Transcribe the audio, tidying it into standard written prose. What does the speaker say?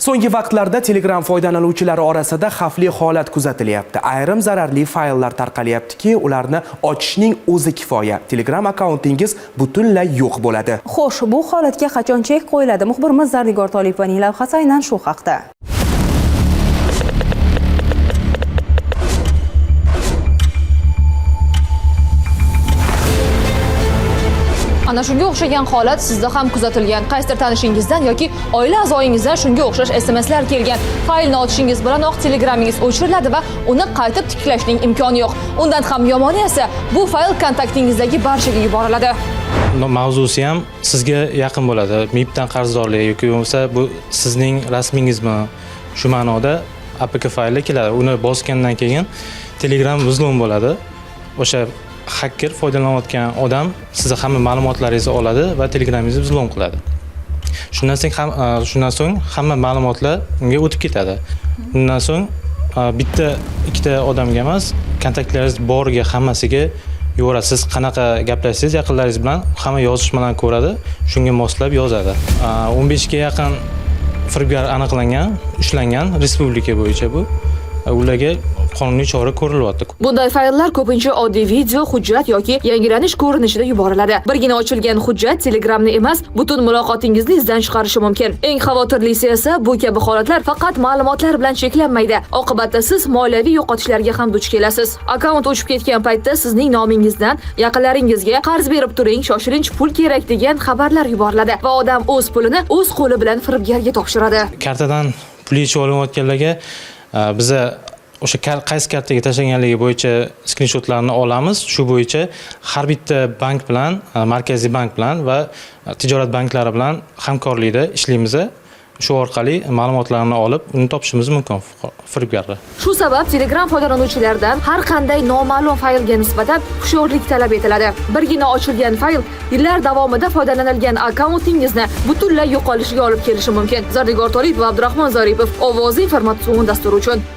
So'nggi vaqtlarda Telegram foydalanuvchilari orasida xavfli holat kuzatilyapti. Ayrim zararli fayllar tarqalyaptiki, ularni ochishning o'zi kifoya. Telegram akkauntingiz butunlay yo'q bo'ladi. Xo'sh, bu holatga qachon chek qo'yiladi? Muxbirimiz Zarnigor Tolipovaning lavhasi aynan shu haqda. Ana shunga o'xshagan holat sizda ham kuzatilgan. Qaysidir tanishingizdan yoki oila a'zoyingizdan shunga o'xshash SMSlar kelgan. Faylni ochishingiz bilanoq Telegramingiz o'chiriladi va uni qaytib tiklashning imkoni yo'q. Undan ham yomoni esa bu fayl kontaktingizdagi barchaga yuboriladi. Mavzusi ham sizga yaqin bo'ladi. MIBdan qarzdorlik yoki bo'lmasa bu sizning rasmingizmi? Shu ma'noda APK fayli keladi. Uni bosgandan keyin Telegram buzilgan bo'ladi. O'sha hacker foydalanayotgan odam sizning hamma ma'lumotlaringizni oladi va Telegramingizni buzilon qiladi. Shundan so'ng hamma ma'lumotlar unga o'tib ketadi. Undan so'ng bitta ikkita odamga emas, kontaktlaringiz boriga hammasiga yuboradi. Siz qanaqa gaplashsangiz yaqinlaringiz bilan hamma yozishmalarni ko'radi, shunga moslab yozadi. 15 ga yaqin firibgar aniqlangan, ushlangan respublika bo'yicha bu. Ularga qonuniy chora ko'rilyapti. Bunday fayllar ko'pincha oddiy video, hujjat yoki yangilanish ko'rinishida yuboriladi. Birgina ochilgan hujjat Telegramni emas, butun muloqotingizni izdan chiqarishi mumkin. Eng xavotirlisi esa bu kabi holatlar faqat ma'lumotlar bilan cheklanmaydi. Oqibatda siz moliyaviy yo'qotishlarga ham duch kelasiz. Akkaunt o'chib ketgan paytda sizning nomingizdan yaqinlaringizga qarz berib turing, shoshilinch pul kerak degan xabarlar yuboriladi va odam o'z pulini o'z qo'li bilan firibgarga topshiradi. Kartadan pul yechib olayotganlarga biza o'sha qaysi kartaga tashlaganligi bo'yicha skrinshotlarni olamiz. Shu bo'yicha har bitta bank bilan, markaziy bank bilan va tijorat banklari bilan hamkorlikda ishlaymiz. Shu orqali ma'lumotlarni olib, uni topishimiz mumkin firibgarlar. Shu sabab Telegram foydalanuvchilaridan har qanday noma'lum faylga nisbatan hushyorlik talab etiladi. Birgina ochilgan fayl yillar davomida foydalanilgan akkauntingizni butunlay yo'qolishiga olib kelishi mumkin. Zarnigor Tolipova, Abdurahmon Zaripov, Ovoz informatsion dasturi uchun.